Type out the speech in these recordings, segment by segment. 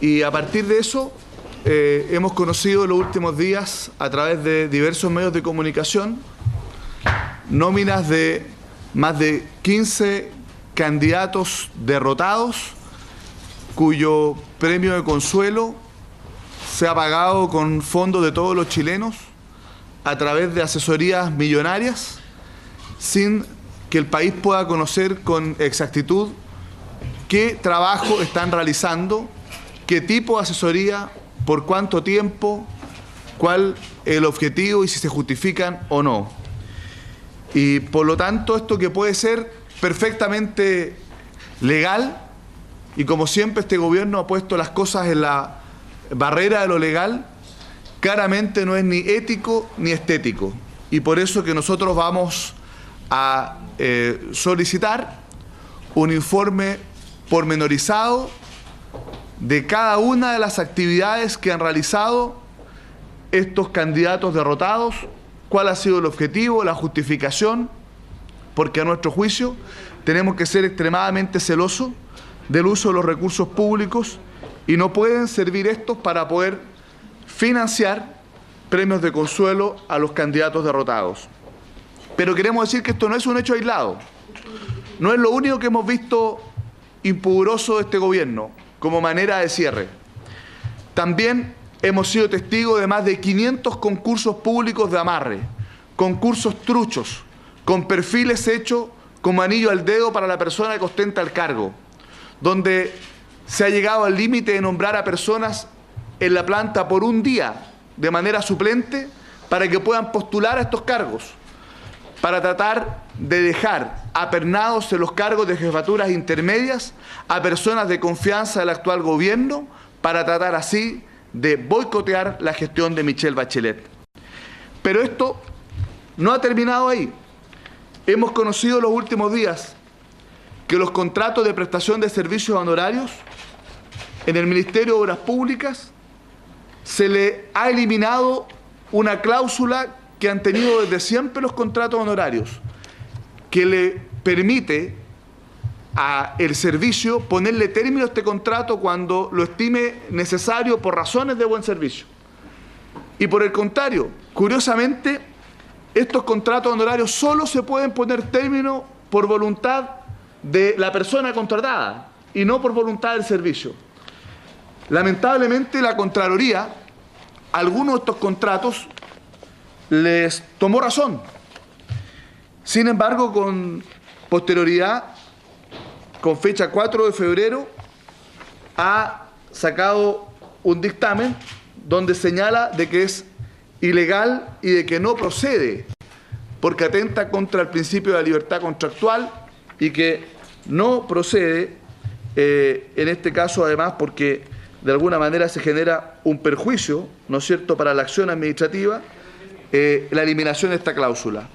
Y a partir de eso hemos conocido en los últimos días, a través de diversos medios de comunicación, nóminas de más de 15 candidatos derrotados, cuyo premio de consuelo se ha pagado con fondos de todos los chilenos a través de asesorías millonarias, sin que el país pueda conocer con exactitud qué trabajo están realizando, qué tipo de asesoría, por cuánto tiempo, cuál es el objetivo y si se justifican o no. Y por lo tanto, esto que puede ser perfectamente legal, y como siempre este gobierno ha puesto las cosas en la barrera de lo legal, claramente no es ni ético ni estético. Y por eso que nosotros vamos a solicitar un informe pormenorizado de cada una de las actividades que han realizado estos candidatos derrotados, cuál ha sido el objetivo, la justificación, porque a nuestro juicio tenemos que ser extremadamente celosos del uso de los recursos públicos y no pueden servir estos para poder financiar premios de consuelo a los candidatos derrotados. Pero queremos decir que esto no es un hecho aislado, no es lo único que hemos visto impudoroso de este gobierno como manera de cierre. También hemos sido testigos de más de 500 concursos públicos de amarre, concursos truchos, con perfiles hechos como anillo al dedo para la persona que ostenta el cargo, donde se ha llegado al límite de nombrar a personas en la planta por un día de manera suplente para que puedan postular a estos cargos, para tratar de dejar apernados en los cargos de jefaturas intermedias a personas de confianza del actual gobierno, para tratar así de boicotear la gestión de Michelle Bachelet. Pero esto no ha terminado ahí. Hemos conocido en los últimos días que los contratos de prestación de servicios honorarios en el Ministerio de Obras Públicas se le ha eliminado una cláusula que han tenido desde siempre los contratos honorarios, que le permite al servicio ponerle término a este contrato cuando lo estime necesario por razones de buen servicio. Y por el contrario, curiosamente, estos contratos honorarios solo se pueden poner término por voluntad de la persona contratada y no por voluntad del servicio. Lamentablemente, la Contraloría, algunos de estos contratos les tomó razón. Sin embargo, con posterioridad, con fecha 4 de febrero, ha sacado un dictamen donde señala de que es ilegal y de que no procede, porque atenta contra el principio de la libertad contractual y que no procede, en este caso además porque de alguna manera se genera un perjuicio, ¿no es cierto?, para la acción administrativa, la eliminación de esta cláusula.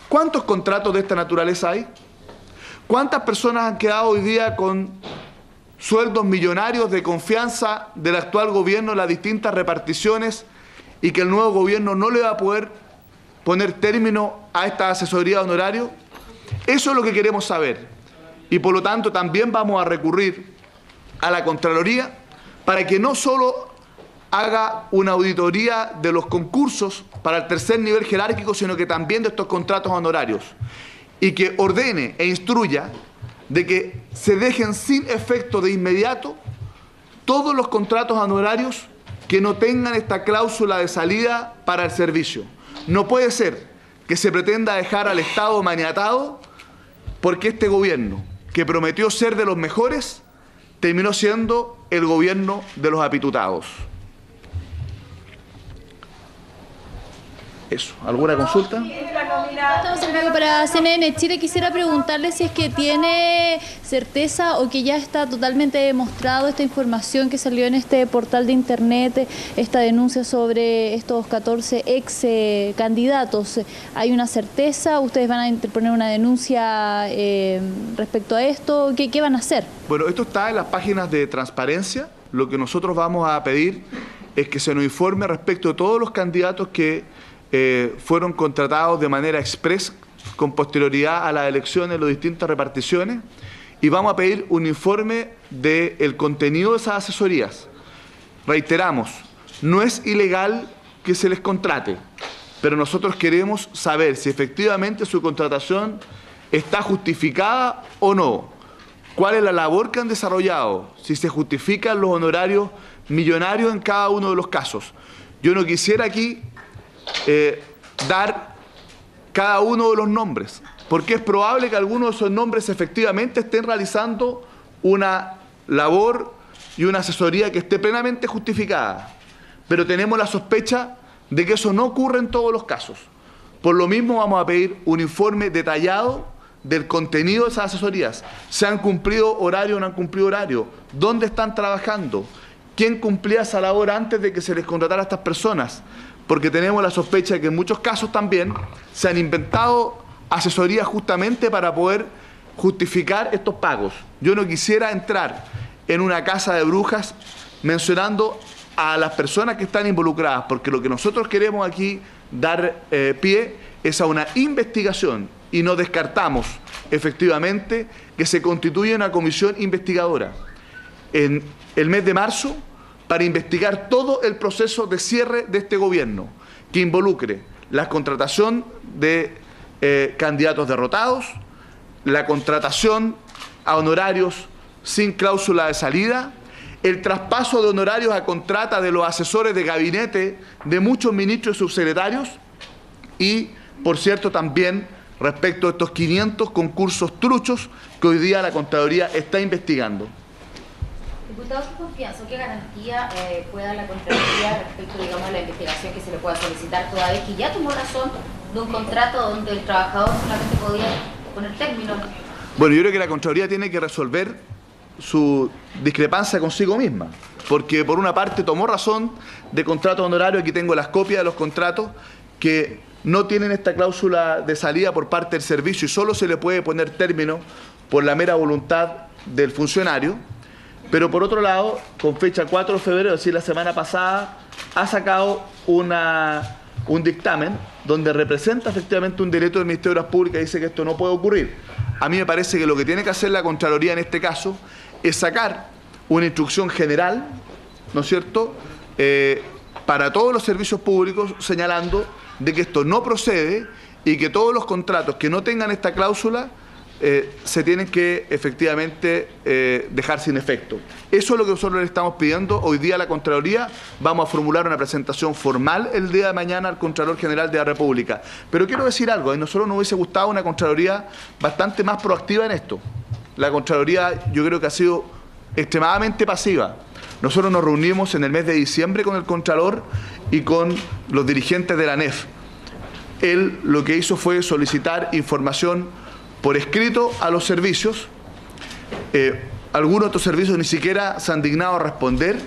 ¿Cuántos contratos de esta naturaleza hay? ¿Cuántas personas han quedado hoy día con sueldos millonarios de confianza del actual gobierno en las distintas reparticiones y que el nuevo gobierno no le va a poder poner término a esta asesoría de honorario? Eso es lo que queremos saber. Y por lo tanto también vamos a recurrir a la Contraloría para que no solo haga una auditoría de los concursos para el tercer nivel jerárquico, sino que también de estos contratos honorarios, y que ordene e instruya de que se dejen sin efecto de inmediato todos los contratos honorarios que no tengan esta cláusula de salida para el servicio. No puede ser que se pretenda dejar al Estado maniatado porque este gobierno, que prometió ser de los mejores, terminó siendo el gobierno de los apitutados. Eso, ¿alguna consulta? Estamos en vivo para CNN Chile. Quisiera preguntarle si es que tiene certeza o que ya está totalmente demostrado esta información que salió en este portal de internet, esta denuncia sobre estos 14 ex candidatos. ¿Hay una certeza? ¿Ustedes van a interponer una denuncia respecto a esto? ¿Qué van a hacer? Bueno, esto está en las páginas de transparencia. Lo que nosotros vamos a pedir es que se nos informe respecto de todos los candidatos que fueron contratados de manera express con posterioridad a las elecciones en las distintas reparticiones, y vamos a pedir un informe del contenido de esas asesorías, reiteramos, no es ilegal que se les contrate, pero nosotros queremos saber si efectivamente su contratación está justificada o no, cuál es la labor que han desarrollado, si se justifican los honorarios millonarios en cada uno de los casos. Yo no quisiera aquí dar cada uno de los nombres, porque es probable que algunos de esos nombres efectivamente estén realizando una labor y una asesoría que esté plenamente justificada, pero tenemos la sospecha de que eso no ocurre en todos los casos. Por lo mismo vamos a pedir un informe detallado del contenido de esas asesorías. ¿Se han cumplido horario o no han cumplido horario? ¿Dónde están trabajando? ¿Quién cumplía esa labor antes de que se les contratara a estas personas? Porque tenemos la sospecha de que en muchos casos también se han inventado asesorías justamente para poder justificar estos pagos. Yo no quisiera entrar en una casa de brujas mencionando a las personas que están involucradas, porque lo que nosotros queremos aquí dar pie es a una investigación y no descartamos efectivamente que se constituya una comisión investigadora en el mes de marzo para investigar todo el proceso de cierre de este gobierno, que involucre la contratación de candidatos derrotados, la contratación a honorarios sin cláusula de salida, el traspaso de honorarios a contrata de los asesores de gabinete de muchos ministros y subsecretarios y, por cierto, también respecto a estos 500 concursos truchos que hoy día la Contraloría está investigando. Diputado, ¿qué confianza o qué garantía puede dar la Contraloría respecto, digamos, a la investigación que se le pueda solicitar, toda vez que ya tomó razón de un contrato donde el trabajador solamente podía poner término? Bueno, yo creo que la Contraloría tiene que resolver su discrepancia consigo misma, porque por una parte tomó razón de contratos honorarios, aquí tengo las copias de los contratos que no tienen esta cláusula de salida por parte del servicio y solo se le puede poner término por la mera voluntad del funcionario, pero por otro lado, con fecha 4 de febrero, es decir, la semana pasada, ha sacado un dictamen donde representa efectivamente un decreto del Ministerio de Obras Públicas y dice que esto no puede ocurrir. A mí me parece que lo que tiene que hacer la Contraloría en este caso es sacar una instrucción general, ¿no es cierto?, para todos los servicios públicos, señalando de que esto no procede y que todos los contratos que no tengan esta cláusula se tienen que efectivamente dejar sin efecto. Eso es lo que nosotros le estamos pidiendo. Hoy día a la Contraloría vamos a formular una presentación formal el día de mañana al Contralor General de la República. Pero quiero decir algo, a nosotros nos hubiese gustado una Contraloría bastante más proactiva en esto. La Contraloría yo creo que ha sido extremadamente pasiva. Nosotros nos reunimos en el mes de diciembre con el Contralor y con los dirigentes de la ANEF. Él lo que hizo fue solicitar información por escrito a los servicios. Algunos de estos servicios ni siquiera se han dignado a responder,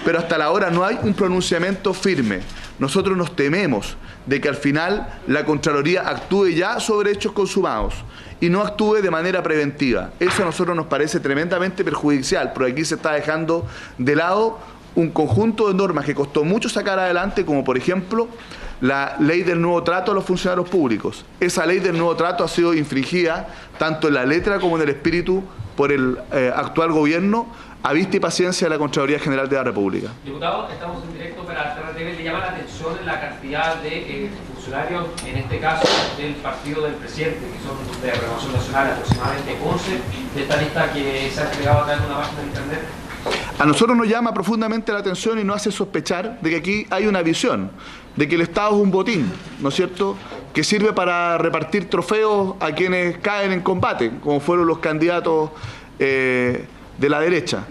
pero hasta la hora no hay un pronunciamiento firme. Nosotros nos tememos de que al final la Contraloría actúe ya sobre hechos consumados y no actúe de manera preventiva. Eso a nosotros nos parece tremendamente perjudicial, porque aquí se está dejando de lado un conjunto de normas que costó mucho sacar adelante, como por ejemplo la ley del nuevo trato a los funcionarios públicos. Esa ley del nuevo trato ha sido infringida tanto en la letra como en el espíritu por el actual gobierno, a vista y paciencia de la Contraloría General de la República. Diputado, estamos en directo para Alternativa. ¿Le llama la atención la cantidad de funcionarios, en este caso del partido del presidente, que son de Renovación Nacional, aproximadamente 11, de esta lista que se ha entregado acá en una página de internet? A nosotros nos llama profundamente la atención y nos hace sospechar de que aquí hay una visión, de que el Estado es un botín, ¿no es cierto?, que sirve para repartir trofeos a quienes caen en combate, como fueron los candidatos de la derecha.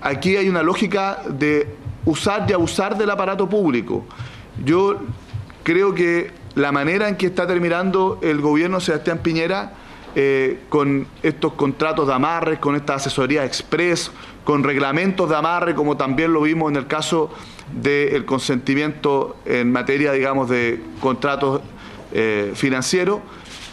Aquí hay una lógica de usar y abusar del aparato público. Yo creo que la manera en que está terminando el gobierno de Sebastián Piñera con estos contratos de amarres, con esta asesoría express, con reglamentos de amarre, como también lo vimos en el caso del consentimiento en materia, digamos, de contratos financieros,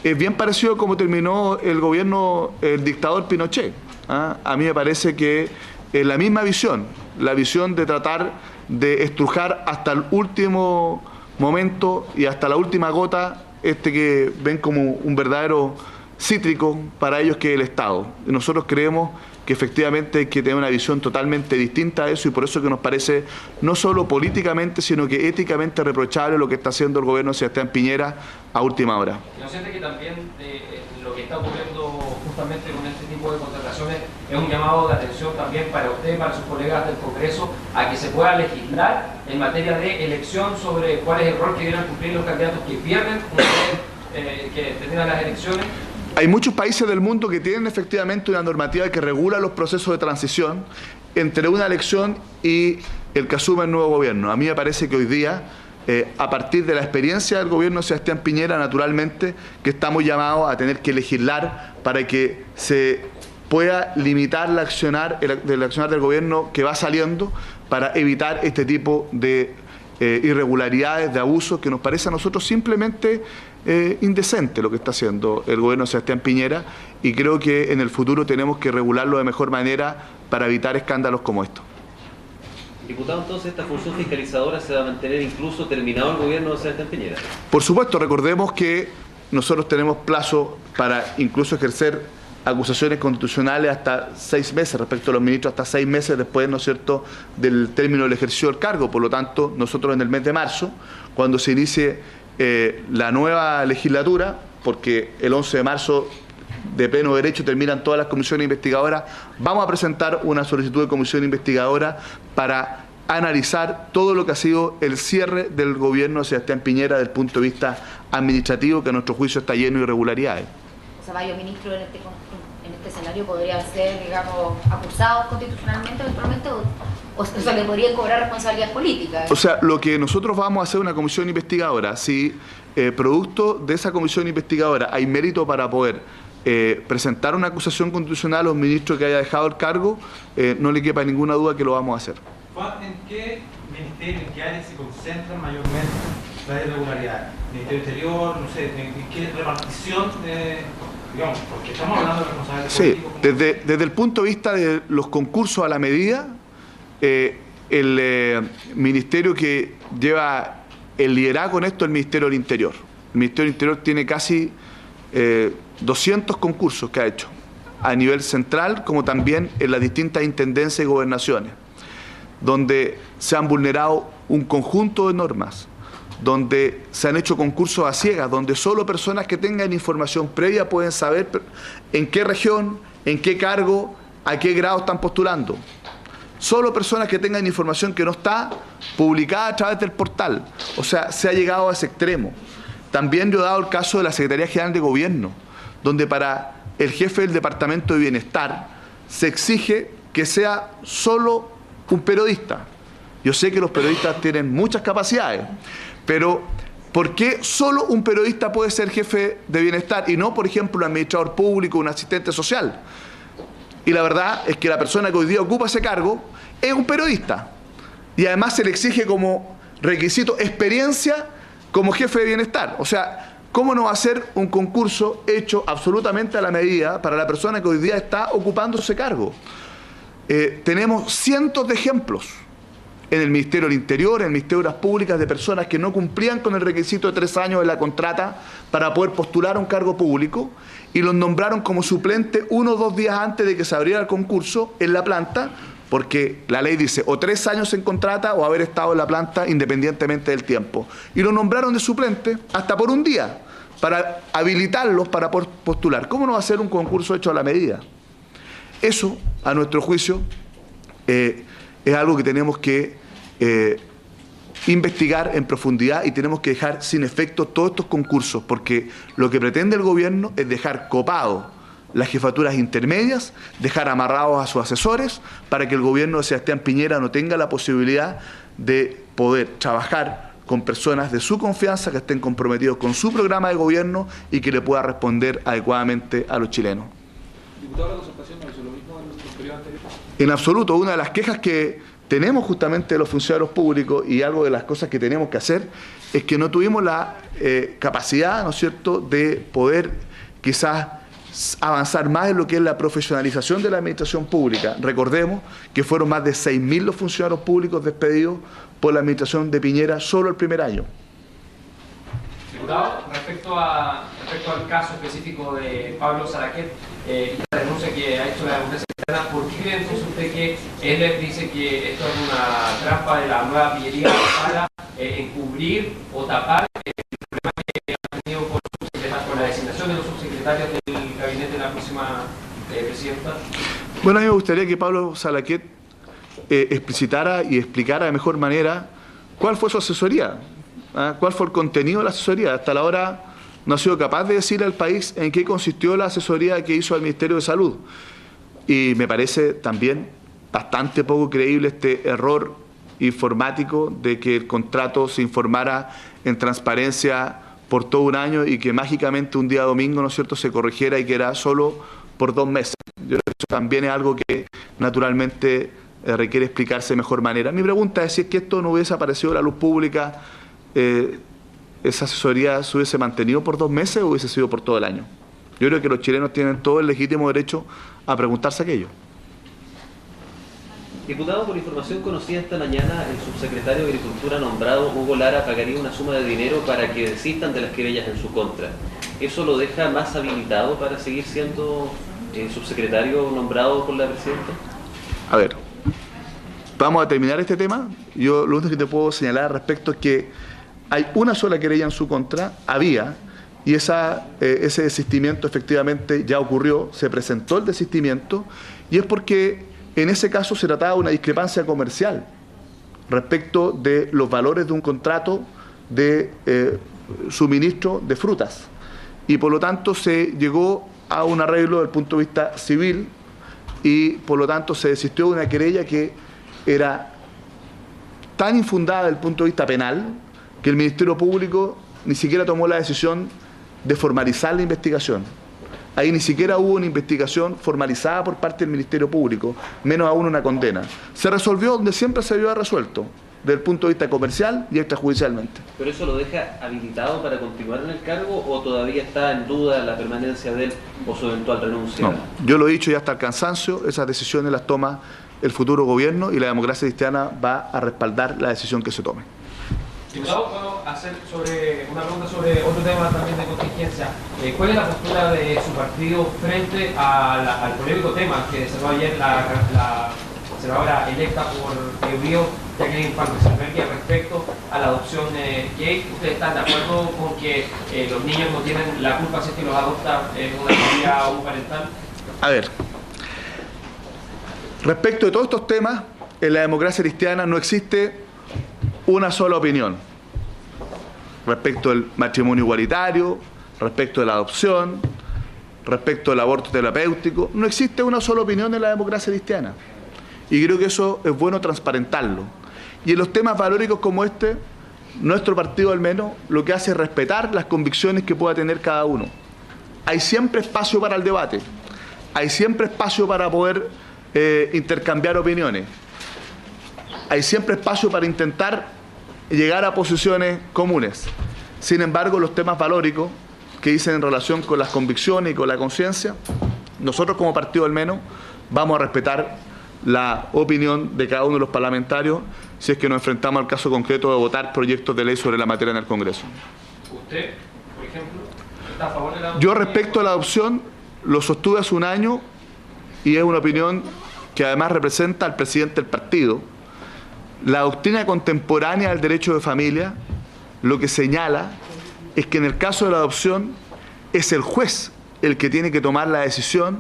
es bien parecido a cómo terminó el gobierno, el dictador Pinochet. A mí me parece que es la misma visión, la visión de tratar de estrujar hasta el último momento y hasta la última gota que ven como un verdadero cítrico para ellos, que es el Estado. Nosotros creemos que efectivamente hay que tener una visión totalmente distinta a eso, y por eso que nos parece no solo políticamente, sino que éticamente reprochable lo que está haciendo el gobierno de Sebastián Piñera a última hora. ¿No siente que también lo que está ocurriendo justamente con este tipo de contrataciones es un llamado de atención también para usted, para sus colegas del Congreso, a que se pueda legislar en materia de elección sobre cuál es el rol que deben cumplir los candidatos que pierden que terminan las elecciones? Hay muchos países del mundo que tienen efectivamente una normativa que regula los procesos de transición entre una elección y el que asume el nuevo gobierno. A mí me parece que hoy día, a partir de la experiencia del gobierno de Sebastián Piñera, naturalmente que estamos llamados a tener que legislar para que se pueda limitar el accionar del gobierno que va saliendo, para evitar este tipo de irregularidades, de abusos, que nos parece a nosotros simplemente indecente lo que está haciendo el gobierno de Sebastián Piñera, y creo que en el futuro tenemos que regularlo de mejor manera para evitar escándalos como estos. Diputado, entonces esta función fiscalizadora se va a mantener incluso terminado el gobierno de Sebastián Piñera. Por supuesto, recordemos que nosotros tenemos plazo para incluso ejercer acusaciones constitucionales hasta 6 meses, respecto a los ministros hasta 6 meses después, ¿no es cierto?, del término del ejercicio del cargo. Por lo tanto, nosotros en el mes de marzo, cuando se inicie la nueva legislatura, porque el 11 de marzo de pleno derecho terminan todas las comisiones investigadoras, vamos a presentar una solicitud de comisión investigadora para analizar todo lo que ha sido el cierre del gobierno de Sebastián Piñera desde el punto de vista administrativo, que a nuestro juicio está lleno de irregularidades. O sea, varios ministros en este escenario podrían ser, digamos, acusados constitucionalmente eventualmente, o se le podrían cobrar responsabilidades políticas. O sea, lo que nosotros vamos a hacer una comisión investigadora, si producto de esa comisión investigadora hay mérito para poder presentar una acusación constitucional a los ministros que haya dejado el cargo, no le quepa ninguna duda que lo vamos a hacer. ¿En qué ministerio, en qué áreas se concentran mayormente las irregularidades? ¿Ministerio Interior? No sé, ¿en qué repartición? Digamos, porque estamos hablando de responsabilidades políticos. Sí, desde el punto de vista de los concursos a la medida, el ministerio que lleva el liderazgo en esto es el Ministerio del Interior. El Ministerio del Interior tiene casi 200 concursos que ha hecho, a nivel central como también en las distintas intendencias y gobernaciones, donde se han vulnerado un conjunto de normas, donde se han hecho concursos a ciegas, donde solo personas que tengan información previa pueden saber en qué región, en qué cargo, a qué grado están postulando. Solo personas que tengan información que no está publicada a través del portal. O sea, se ha llegado a ese extremo. También yo he dado el caso de la Secretaría General de Gobierno, donde para el jefe del Departamento de Bienestar se exige que sea solo un periodista. Yo sé que los periodistas tienen muchas capacidades, pero ¿por qué solo un periodista puede ser jefe de bienestar y no, por ejemplo, un administrador público, un asistente social? Y la verdad es que la persona que hoy día ocupa ese cargo es un periodista. Y además se le exige como requisito experiencia como jefe de bienestar. O sea, ¿cómo no va a ser un concurso hecho absolutamente a la medida para la persona que hoy día está ocupando ese cargo? Tenemos cientos de ejemplos en el Ministerio del Interior, en el Ministerio de Obras Públicas, de personas que no cumplían con el requisito de 3 años de la contrata para poder postular a un cargo público, y los nombraron como suplente 1 o 2 días antes de que se abriera el concurso en la planta, porque la ley dice o 3 años en contrata o haber estado en la planta independientemente del tiempo. Y lo nombraron de suplente hasta por un día, para habilitarlos para poder postular. ¿Cómo no va a ser un concurso hecho a la medida? Eso, a nuestro juicio, es algo que tenemos que investigar en profundidad, y tenemos que dejar sin efecto todos estos concursos, porque lo que pretende el gobierno es dejar copado las jefaturas intermedias, dejar amarrados a sus asesores, para que el gobierno de Sebastián Piñera no tenga la posibilidad de poder trabajar con personas de su confianza, que estén comprometidos con su programa de gobierno y que le pueda responder adecuadamente a los chilenos. Diputado, la concertación no hizo lo mismo en nuestro periodo anterior. En absoluto. Una de las quejas que tenemos justamente de los funcionarios públicos, y algo de las cosas que tenemos que hacer, es que no tuvimos la capacidad, ¿no es cierto?, de poder quizás avanzar más en lo que es la profesionalización de la administración pública. Recordemos que fueron más de 6.000 los funcionarios públicos despedidos por la administración de Piñera solo el primer año. Diputado, respecto al caso específico de Pablo Saraquet, y la denuncia que ha hecho la democracia ¿Por qué cree entonces usted que él les dice que esto es una trampa de la nueva Pillería para encubrir o tapar el problema que ha tenido con la designación de los subsecretarios del gabinete de la próxima presidenta? Bueno, a mí me gustaría que Pablo Salaquet explicitara y explicara de mejor manera cuál fue su asesoría, cuál fue el contenido de la asesoría. Hasta la hora no ha sido capaz de decir al país en qué consistió la asesoría que hizo al Ministerio de Salud. Y me parece también bastante poco creíble este error informático de que el contrato se informara en transparencia por todo un año y que mágicamente un día domingo, ¿no es cierto?, se corrigiera y que era solo por 2 meses. Yo creo que eso también es algo que naturalmente requiere explicarse de mejor manera. Mi pregunta es si es que esto no hubiese aparecido a la luz pública, ¿esa asesoría se hubiese mantenido por 2 meses o hubiese sido por todo el año? Yo creo que los chilenos tienen todo el legítimo derecho a preguntarse aquello. Diputado, por información conocida esta mañana, el subsecretario de Agricultura nombrado, Hugo Lara, pagaría una suma de dinero para que desistan de las querellas en su contra. ¿Eso lo deja más habilitado para seguir siendo subsecretario nombrado por la presidenta? A ver, vamos a terminar este tema. Yo lo único que te puedo señalar al respecto es que hay una sola querella en su contra, y ese desistimiento efectivamente ya ocurrió, se presentó el desistimiento, y es porque en ese caso se trataba de una discrepancia comercial respecto de los valores de un contrato de suministro de frutas. Y por lo tanto se llegó a un arreglo desde el punto de vista civil y por lo tanto se desistió de una querella que era tan infundada desde el punto de vista penal que el Ministerio Público ni siquiera tomó la decisión de formalizar la investigación. Ahí ni siquiera hubo una investigación formalizada por parte del Ministerio Público, menos aún una condena. Se resolvió donde siempre se había resuelto, desde el punto de vista comercial y extrajudicialmente. ¿Pero eso lo deja habilitado para continuar en el cargo o todavía está en duda la permanencia de él o su eventual renuncia? No, yo lo he dicho ya hasta el cansancio, esas decisiones las toma el futuro gobierno y la democracia cristiana va a respaldar la decisión que se tome. Diputado, ¿puedo hacer una pregunta sobre otro tema también de contingencia? ¿Cuál es la postura de su partido frente al polémico tema que se ayer la senadora electa por Río, Jacqueline Van-Rieseberghe, respecto a la adopción gay? ¿Ustedes están de acuerdo con que los niños no tienen la culpa si es que los adopta una familia homoparental? A ver, respecto de todos estos temas, en la democracia cristiana no existe una sola opinión respecto del matrimonio igualitario, respecto de la adopción, respecto del aborto terapéutico. No existe una sola opinión en la democracia cristiana y creo que eso es bueno transparentarlo. Y en los temas valóricos como este, nuestro partido al menos lo que hace es respetar las convicciones que pueda tener cada uno. Hay siempre espacio para el debate, hay siempre espacio para poder intercambiar opiniones. Hay siempre espacio para intentar llegar a posiciones comunes. Sin embargo, los temas valóricos que dicen en relación con las convicciones y con la conciencia, nosotros como partido al menos vamos a respetar la opinión de cada uno de los parlamentarios si es que nos enfrentamos al caso concreto de votar proyectos de ley sobre la materia en el Congreso. ¿Usted, por ejemplo, está a favor de la adopción? Yo respecto a la adopción lo sostuve hace un año y es una opinión que además representa al presidente del partido. La doctrina contemporánea del derecho de familia lo que señala es que en el caso de la adopción es el juez el que tiene que tomar la decisión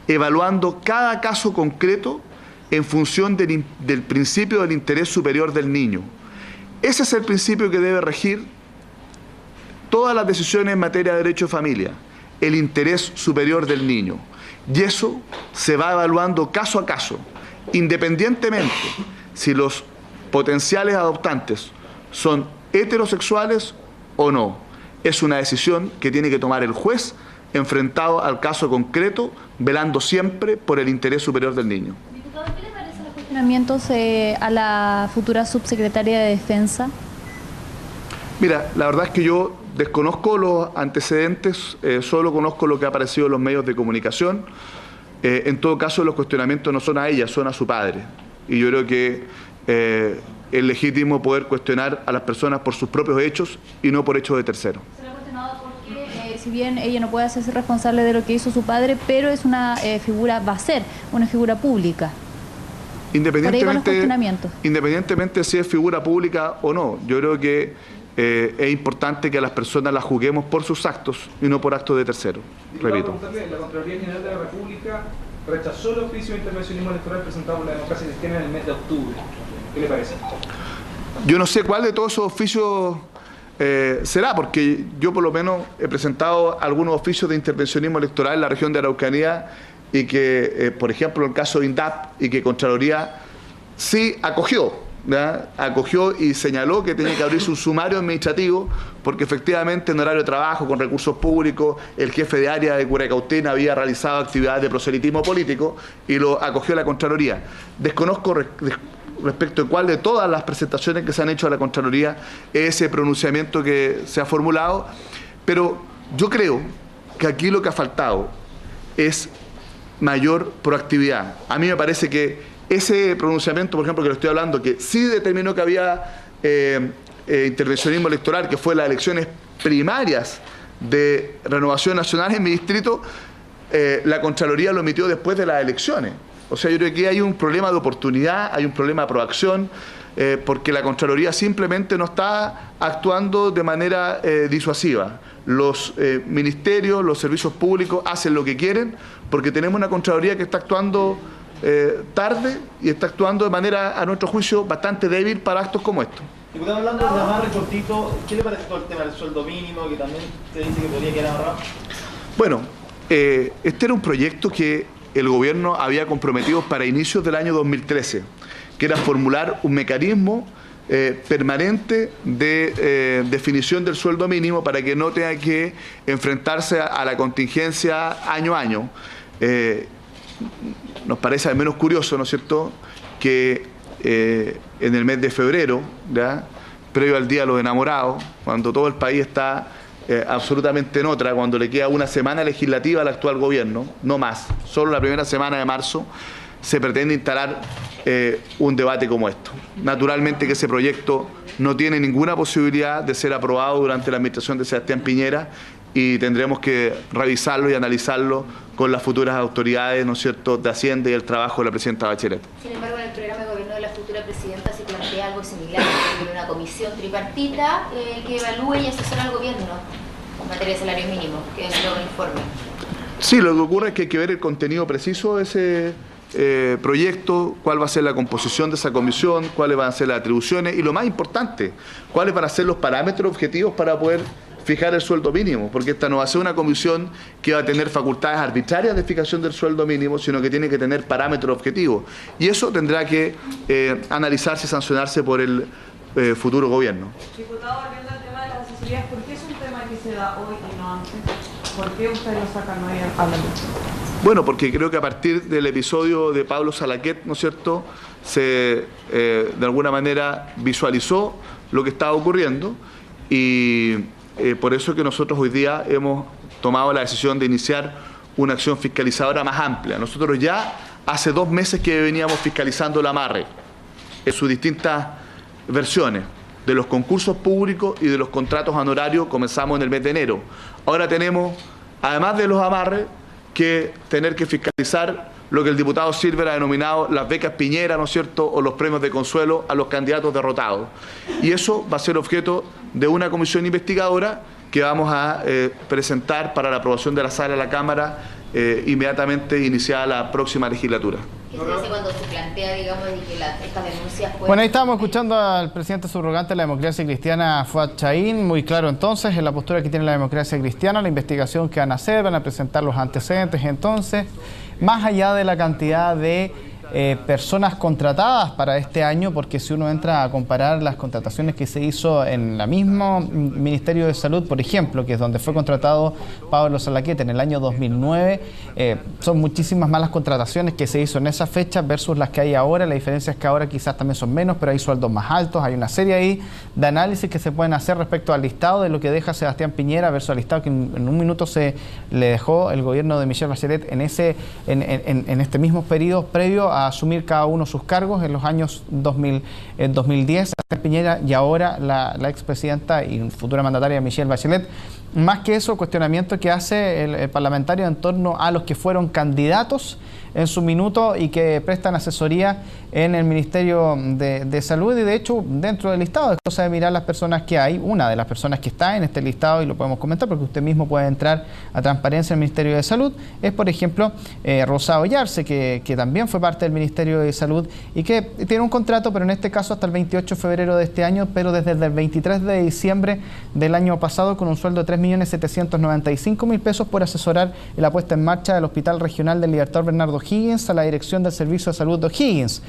evaluando cada caso concreto en función del principio del interés superior del niño. Ese es el principio que debe regir todas las decisiones en materia de derecho de familia, el interés superior del niño. Y eso se va evaluando caso a caso, independientemente si los potenciales adoptantes son heterosexuales o no. Es una decisión que tiene que tomar el juez enfrentado al caso concreto, velando siempre por el interés superior del niño. Diputado, ¿qué le parecen los cuestionamientos a la futura subsecretaria de Defensa? Mira, la verdad es que yo desconozco los antecedentes, solo conozco lo que ha aparecido en los medios de comunicación. En todo caso, los cuestionamientos no son a ella, son a su padre. Y yo creo que es legítimo poder cuestionar a las personas por sus propios hechos y no por hechos de terceros. Se le ha cuestionado porque si bien ella no puede hacerse responsable de lo que hizo su padre, pero es una figura, va a ser una figura pública. Independientemente si es figura pública o no, yo creo que es importante que a las personas las juzguemos por sus actos y no por actos de terceros. Repito. La Contraloría General de la República rechazó el oficio de intervencionismo electoral presentado por la Democracia Cristiana en el mes de octubre. ¿Qué le parece? Yo no sé cuál de todos esos oficios será, porque yo por lo menos he presentado algunos oficios de intervencionismo electoral en la región de Araucanía y que, por ejemplo, el caso de INDAP, y que Contraloría sí acogió, ¿ya? Acogió y señaló que tenía que abrirse un sumario administrativo porque efectivamente en horario de trabajo, con recursos públicos, el jefe de área de Curacautín había realizado actividades de proselitismo político y lo acogió la Contraloría. Desconozco respecto de cuál de todas las presentaciones que se han hecho a la Contraloría es ese pronunciamiento que se ha formulado, pero yo creo que aquí lo que ha faltado es mayor proactividad. A mí me parece que ese pronunciamiento, por ejemplo, que lo estoy hablando, que sí determinó que había intervencionismo electoral, que fue las elecciones primarias de Renovación Nacional en mi distrito, la Contraloría lo emitió después de las elecciones. O sea, yo creo que hay un problema de oportunidad, hay un problema de proacción, porque la Contraloría simplemente no está actuando de manera disuasiva. Los ministerios, los servicios públicos hacen lo que quieren porque tenemos una Contraloría que está actuando tarde y está actuando de manera, a nuestro juicio, bastante débil para actos como estos. Diputado, hablando de amarre cortito, ¿qué le parece todo el tema del sueldo mínimo, que también se dice que podría quedar amarrado? Bueno, este era un proyecto que el gobierno había comprometido para inicios del año 2013, que era formular un mecanismo permanente de definición del sueldo mínimo para que no tenga que enfrentarse a la contingencia año a año. Nos parece al menos curioso, ¿no es cierto?, que en el mes de febrero, ¿ya?, previo al Día de los Enamorados, cuando todo el país está absolutamente en otra, cuando le queda una semana legislativa al actual gobierno, no más, solo la primera semana de marzo, se pretende instalar un debate como esto. Naturalmente que ese proyecto no tiene ninguna posibilidad de ser aprobado durante la administración de Sebastián Piñera y tendremos que revisarlo y analizarlo con las futuras autoridades, ¿no es cierto?, de Hacienda y el trabajo de la presidenta Bachelet. Sin embargo, en el programa de gobierno de la futura presidenta se plantea algo similar, que una comisión tripartita que evalúe y asesore al gobierno en materia de salario mínimo, que es lo que informe. Sí, lo que ocurre es que hay que ver el contenido preciso de ese proyecto, cuál va a ser la composición de esa comisión, cuáles van a ser las atribuciones y lo más importante, cuáles van a ser los parámetros objetivos para poder fijar el sueldo mínimo, porque esta no va a ser una comisión que va a tener facultades arbitrarias de fijación del sueldo mínimo, sino que tiene que tener parámetros objetivos. Y eso tendrá que analizarse y sancionarse por el futuro gobierno. Diputado, volviendo al tema de las asesorías, ¿por qué es un tema que se da hoy y no antes? ¿Por qué ustedes lo sacan hoy a la luz? Bueno, porque creo que a partir del episodio de Pablo Salaquet, ¿no es cierto?, se de alguna manera visualizó lo que estaba ocurriendo y por eso es que nosotros hoy día hemos tomado la decisión de iniciar una acción fiscalizadora más amplia. Nosotros ya hace 2 meses que veníamos fiscalizando la amarre en sus distintas versiones, de los concursos públicos y de los contratos honorarios. Comenzamos en el mes de enero. Ahora tenemos, además de los amarres, que tener que fiscalizar lo que el diputado Silver ha denominado las becas Piñera, ¿no es cierto?, o los premios de consuelo a los candidatos derrotados. Y eso va a ser objeto de una comisión investigadora que vamos a presentar para la aprobación de la sala de la Cámara inmediatamente iniciada la próxima legislatura. ¿Qué se dice cuando se plantea, digamos, de que estas denuncias pueden... Bueno, ahí estábamos escuchando al presidente subrogante de la Democracia Cristiana, Fuad Chahín, muy claro entonces en la postura que tiene la Democracia Cristiana, la investigación que van a hacer, van a presentar los antecedentes entonces, más allá de la cantidad de personas contratadas para este año, porque si uno entra a comparar las contrataciones que se hizo en la misma Ministerio de Salud, por ejemplo, que es donde fue contratado Pablo Salaquet en el año 2009, son muchísimas más las contrataciones que se hizo en esa fecha versus las que hay ahora. La diferencia es que ahora quizás también son menos, pero hay sueldos más altos. Hay una serie ahí de análisis que se pueden hacer respecto al listado de lo que deja Sebastián Piñera versus al listado que en un minuto se le dejó el gobierno de Michelle Bachelet en este mismo periodo previo a asumir cada uno sus cargos en los años 2010. Piñera y ahora la expresidenta y futura mandataria Michelle Bachelet. Más que eso, cuestionamiento que hace el parlamentario en torno a los que fueron candidatos en su minuto y que prestan asesoría en el Ministerio de Salud, y de hecho dentro del listado es cosa de mirar las personas que hay. Una de las personas que está en este listado, y lo podemos comentar porque usted mismo puede entrar a Transparencia del Ministerio de Salud, es por ejemplo Rosado Yarse, que también fue parte del Ministerio de Salud y que tiene un contrato, pero en este caso hasta el 28 de febrero de este año, pero desde el 23 de diciembre del año pasado, con un sueldo de 3.795.000 pesos por asesorar en la puesta en marcha del Hospital Regional del Libertador Bernardo O'Higgins a la Dirección del Servicio de Salud de O'Higgins.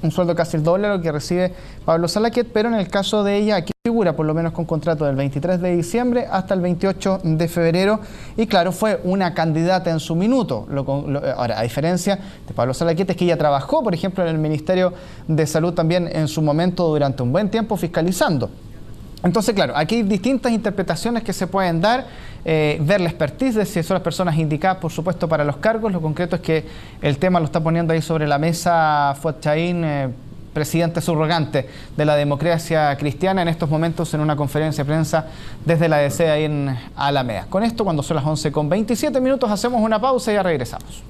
Un sueldo casi el doble de lo que recibe Pablo Salaquet, pero en el caso de ella aquí figura por lo menos con contrato del 23 de diciembre hasta el 28 de febrero, y claro, fue una candidata en su minuto. Ahora, a diferencia de Pablo Salaquet, es que ella trabajó, por ejemplo, en el Ministerio de Salud también en su momento durante un buen tiempo fiscalizando. Entonces, claro, aquí hay distintas interpretaciones que se pueden dar, ver la expertise de si son las personas indicadas, por supuesto, para los cargos. Lo concreto es que el tema lo está poniendo ahí sobre la mesa Fuad Chahín, presidente subrogante de la Democracia Cristiana, en estos momentos en una conferencia de prensa desde la DC ahí en Alameda. Con esto, cuando son las 11:27, hacemos una pausa y ya regresamos.